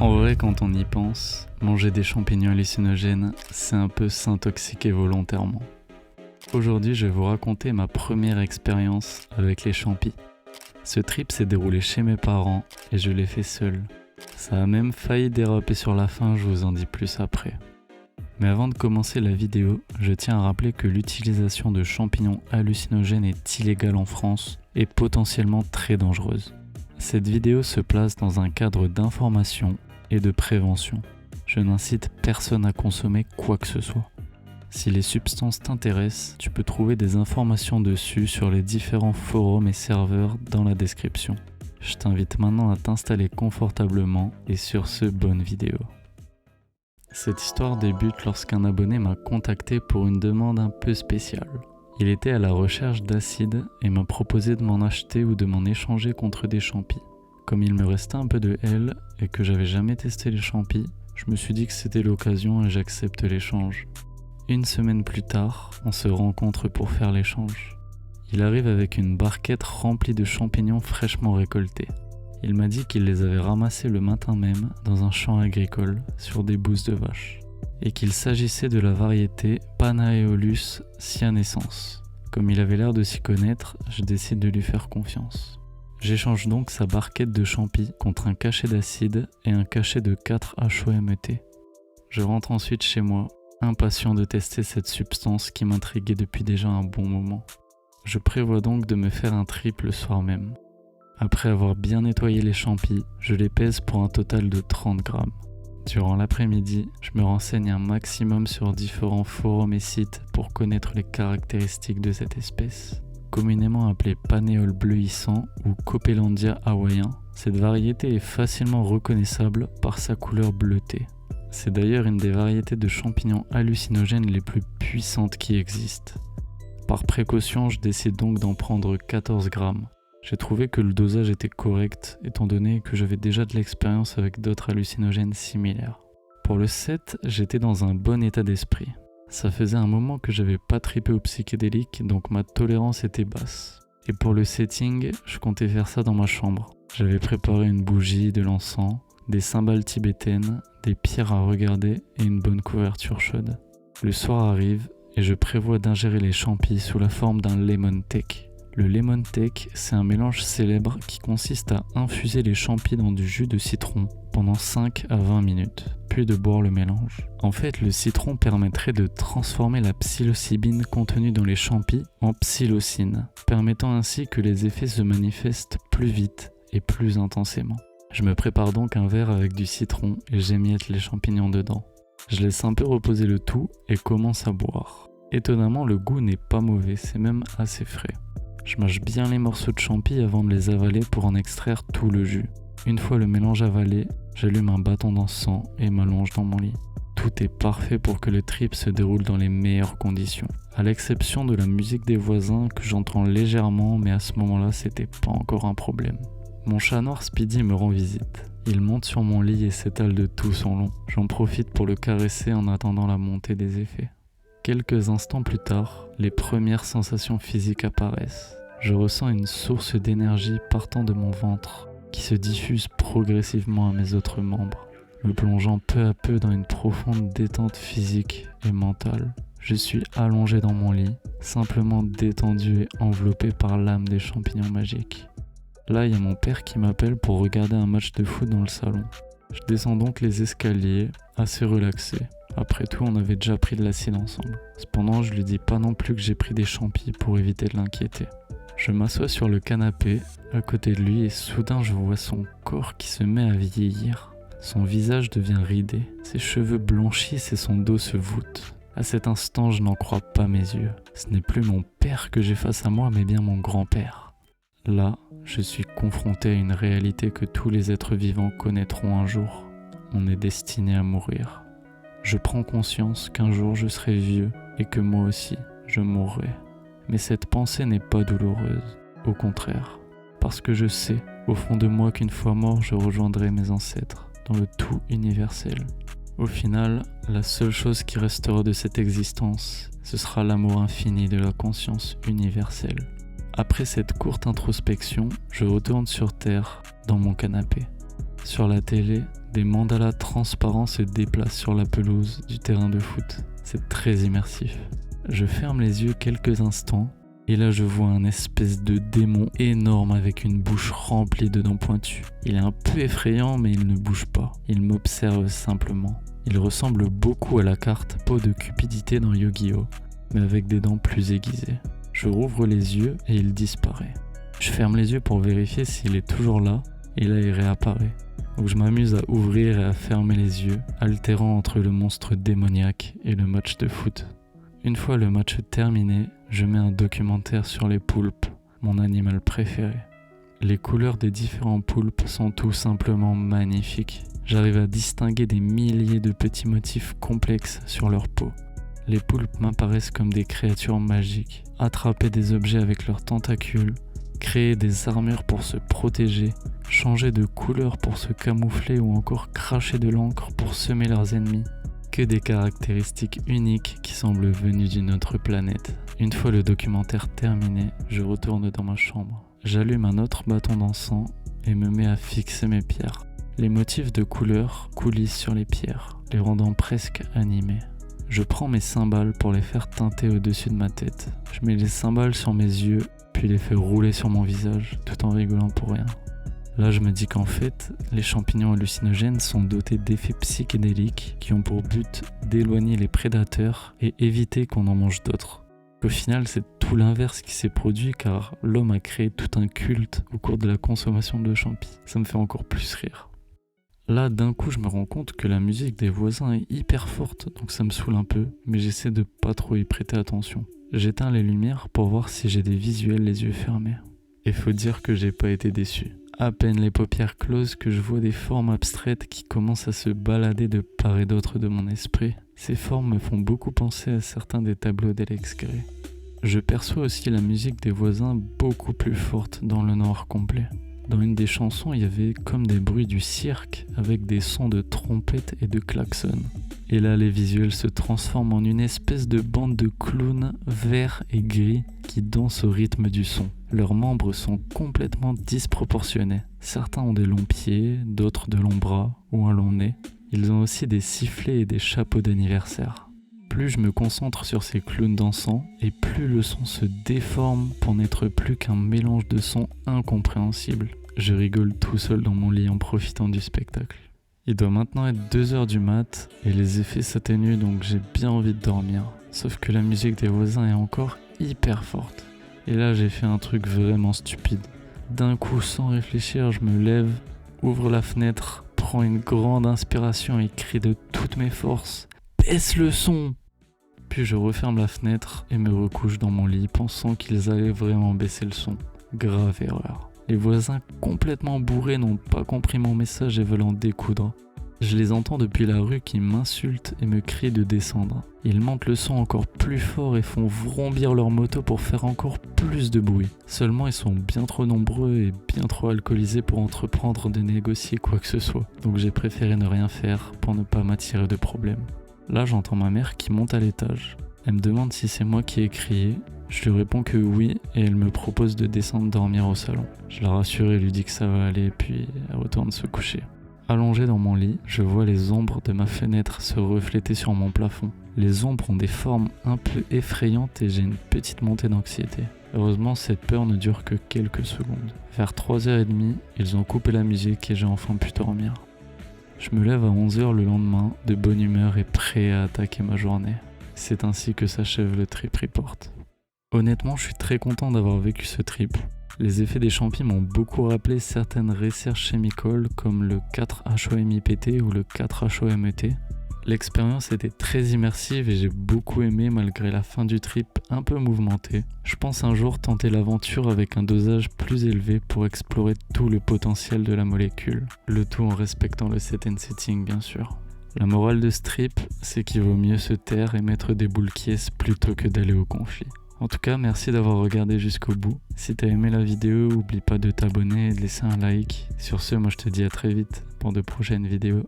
En vrai, quand on y pense, manger des champignons hallucinogènes, c'est un peu s'intoxiquer volontairement. Aujourd'hui, je vais vous raconter ma première expérience avec les champis. Ce trip s'est déroulé chez mes parents et je l'ai fait seul. Ça a même failli déraper sur la fin, je vous en dis plus après. Mais avant de commencer la vidéo, je tiens à rappeler que l'utilisation de champignons hallucinogènes est illégale en France et potentiellement très dangereuse. Cette vidéo se place dans un cadre d'information et de prévention. Je n'incite personne à consommer quoi que ce soit. Si les substances t'intéressent, tu peux trouver des informations dessus sur les différents forums et serveurs dans la description. Je t'invite maintenant à t'installer confortablement et sur ce, bonne vidéo. Cette histoire débute lorsqu'un abonné m'a contacté pour une demande un peu spéciale. Il était à la recherche d'acide et m'a proposé de m'en acheter ou de m'en échanger contre des champis. Comme il me restait un peu de L et que j'avais jamais testé les champis, je me suis dit que c'était l'occasion et j'accepte l'échange. Une semaine plus tard, on se rencontre pour faire l'échange. Il arrive avec une barquette remplie de champignons fraîchement récoltés. Il m'a dit qu'il les avait ramassés le matin même dans un champ agricole sur des bousses de vaches et qu'il s'agissait de la variété Panaeolus cyanescens. Comme il avait l'air de s'y connaître, je décide de lui faire confiance. J'échange donc sa barquette de champis contre un cachet d'acide et un cachet de 4 HOMET. Je rentre ensuite chez moi, impatient de tester cette substance qui m'intriguait depuis déjà un bon moment. Je prévois donc de me faire un trip le soir même. Après avoir bien nettoyé les champis, je les pèse pour un total de 30 grammes. Durant l'après-midi, je me renseigne un maximum sur différents forums et sites pour connaître les caractéristiques de cette espèce. Communément appelée panéole bleuissant ou Copelandia hawaïen, cette variété est facilement reconnaissable par sa couleur bleutée. C'est d'ailleurs une des variétés de champignons hallucinogènes les plus puissantes qui existent. Par précaution, je décide donc d'en prendre 14 grammes. J'ai trouvé que le dosage était correct, étant donné que j'avais déjà de l'expérience avec d'autres hallucinogènes similaires. Pour le 7, j'étais dans un bon état d'esprit. Ça faisait un moment que j'avais pas trippé aux psychédéliques, donc ma tolérance était basse. Et pour le setting, je comptais faire ça dans ma chambre. J'avais préparé une bougie, de l'encens, des cymbales tibétaines, des pierres à regarder et une bonne couverture chaude. Le soir arrive et je prévois d'ingérer les champis sous la forme d'un lemon take. Le lemon take, c'est un mélange célèbre qui consiste à infuser les champis dans du jus de citron pendant 5 à 20 minutes, puis de boire le mélange. En fait, le citron permettrait de transformer la psilocybine contenue dans les champis en psilocine, permettant ainsi que les effets se manifestent plus vite et plus intensément. Je me prépare donc un verre avec du citron et j'émiette les champignons dedans. Je laisse un peu reposer le tout et commence à boire. Étonnamment, le goût n'est pas mauvais, c'est même assez frais. Je mâche bien les morceaux de champis avant de les avaler pour en extraire tout le jus. Une fois le mélange avalé, j'allume un bâton d'encens et m'allonge dans mon lit. Tout est parfait pour que le trip se déroule dans les meilleures conditions. À l'exception de la musique des voisins que j'entends légèrement, mais à ce moment-là, c'était pas encore un problème. Mon chat noir Speedy me rend visite. Il monte sur mon lit et s'étale de tout son long. J'en profite pour le caresser en attendant la montée des effets. Quelques instants plus tard, les premières sensations physiques apparaissent. Je ressens une source d'énergie partant de mon ventre qui se diffuse progressivement à mes autres membres, me plongeant peu à peu dans une profonde détente physique et mentale. Je suis allongé dans mon lit, simplement détendu et enveloppé par l'âme des champignons magiques. Là, il y a mon père qui m'appelle pour regarder un match de foot dans le salon. Je descends donc les escaliers, assez relaxé. Après tout, on avait déjà pris de l'acide ensemble. Cependant, je lui dis pas non plus que j'ai pris des champis pour éviter de l'inquiéter. Je m'assois sur le canapé, à côté de lui, et soudain je vois son corps qui se met à vieillir. Son visage devient ridé, ses cheveux blanchissent et son dos se voûte. À cet instant, je n'en crois pas mes yeux. Ce n'est plus mon père que j'ai face à moi, mais bien mon grand-père. Là, je suis confronté à une réalité que tous les êtres vivants connaîtront un jour. On est destiné à mourir. Je prends conscience qu'un jour je serai vieux et que moi aussi, je mourrai. Mais cette pensée n'est pas douloureuse, au contraire, parce que je sais, au fond de moi, qu'une fois mort, je rejoindrai mes ancêtres, dans le tout universel. Au final, la seule chose qui restera de cette existence, ce sera l'amour infini de la conscience universelle. Après cette courte introspection, je retourne sur Terre, dans mon canapé. Sur la télé, des mandalas transparents se déplacent sur la pelouse du terrain de foot. C'est très immersif. Je ferme les yeux quelques instants et là je vois un espèce de démon énorme avec une bouche remplie de dents pointues. Il est un peu effrayant mais il ne bouge pas. Il m'observe simplement. Il ressemble beaucoup à la carte Peau de Cupidité dans Yu-Gi-Oh! Mais avec des dents plus aiguisées. Je rouvre les yeux et il disparaît. Je ferme les yeux pour vérifier s'il est toujours là et là il réapparaît. Donc je m'amuse à ouvrir et à fermer les yeux, alternant entre le monstre démoniaque et le match de foot. Une fois le match terminé, je mets un documentaire sur les poulpes, mon animal préféré. Les couleurs des différents poulpes sont tout simplement magnifiques. J'arrive à distinguer des milliers de petits motifs complexes sur leur peau. Les poulpes m'apparaissent comme des créatures magiques, attraper des objets avec leurs tentacules, créer des armures pour se protéger, changer de couleur pour se camoufler ou encore cracher de l'encre pour semer leurs ennemis. Que des caractéristiques uniques qui semblent venues d'une autre planète. Une fois le documentaire terminé, je retourne dans ma chambre. J'allume un autre bâton d'encens et me mets à fixer mes pierres. Les motifs de couleurs coulissent sur les pierres, les rendant presque animées. Je prends mes cymbales pour les faire teinter au-dessus de ma tête. Je mets les cymbales sur mes yeux, puis les fais rouler sur mon visage, tout en rigolant pour rien. Là, je me dis qu'en fait, les champignons hallucinogènes sont dotés d'effets psychédéliques qui ont pour but d'éloigner les prédateurs et éviter qu'on en mange d'autres. Au final, c'est tout l'inverse qui s'est produit car l'homme a créé tout un culte au cours de la consommation de champis. Ça me fait encore plus rire. Là, d'un coup, je me rends compte que la musique des voisins est hyper forte, donc ça me saoule un peu, mais j'essaie de pas trop y prêter attention. J'éteins les lumières pour voir si j'ai des visuels les yeux fermés. Et faut dire que j'ai pas été déçu. À peine les paupières closes que je vois des formes abstraites qui commencent à se balader de part et d'autre de mon esprit. Ces formes me font beaucoup penser à certains des tableaux d'Alex Grey. Je perçois aussi la musique des voisins beaucoup plus forte dans le noir complet. Dans une des chansons, il y avait comme des bruits du cirque avec des sons de trompettes et de klaxons. Et là, les visuels se transforment en une espèce de bande de clowns verts et gris qui dansent au rythme du son. Leurs membres sont complètement disproportionnés. Certains ont des longs pieds, d'autres de longs bras ou un long nez. Ils ont aussi des sifflets et des chapeaux d'anniversaire. Plus je me concentre sur ces clowns dansants, et plus le son se déforme pour n'être plus qu'un mélange de sons incompréhensibles. Je rigole tout seul dans mon lit en profitant du spectacle. Il doit maintenant être 2h du mat et les effets s'atténuent donc j'ai bien envie de dormir. Sauf que la musique des voisins est encore hyper forte. Et là j'ai fait un truc vraiment stupide. D'un coup, sans réfléchir, je me lève, ouvre la fenêtre, prends une grande inspiration et crie de toutes mes forces « Baisse le son !» Puis je referme la fenêtre et me recouche dans mon lit pensant qu'ils allaient vraiment baisser le son. Grave erreur. Les voisins complètement bourrés n'ont pas compris mon message et veulent en découdre. Je les entends depuis la rue qui m'insultent et me crient de descendre. Ils montent le son encore plus fort et font vrombir leur moto pour faire encore plus de bruit. Seulement ils sont bien trop nombreux et bien trop alcoolisés pour entreprendre de négocier quoi que ce soit. Donc j'ai préféré ne rien faire pour ne pas m'attirer de problème. Là j'entends ma mère qui monte à l'étage. Elle me demande si c'est moi qui ai crié. Je lui réponds que oui et elle me propose de descendre dormir au salon. Je la rassure et lui dis que ça va aller puis elle retourne se coucher. Allongé dans mon lit, je vois les ombres de ma fenêtre se refléter sur mon plafond. Les ombres ont des formes un peu effrayantes et j'ai une petite montée d'anxiété. Heureusement, cette peur ne dure que quelques secondes. Vers 3h30, ils ont coupé la musique et j'ai enfin pu dormir. Je me lève à 11h le lendemain, de bonne humeur et prêt à attaquer ma journée. C'est ainsi que s'achève le trip report. Honnêtement, je suis très content d'avoir vécu ce trip. Les effets des champis m'ont beaucoup rappelé certaines research chemical comme le 4-HOMIPT ou le 4-HOMET. L'expérience était très immersive et j'ai beaucoup aimé malgré la fin du trip un peu mouvementée. Je pense un jour tenter l'aventure avec un dosage plus élevé pour explorer tout le potentiel de la molécule. Le tout en respectant le set and setting bien sûr. La morale de ce trip, c'est qu'il vaut mieux se taire et mettre des boules qui plutôt que d'aller au conflit. En tout cas, merci d'avoir regardé jusqu'au bout. Si t'as aimé la vidéo, oublie pas de t'abonner et de laisser un like. Sur ce, moi je te dis à très vite pour de prochaines vidéos.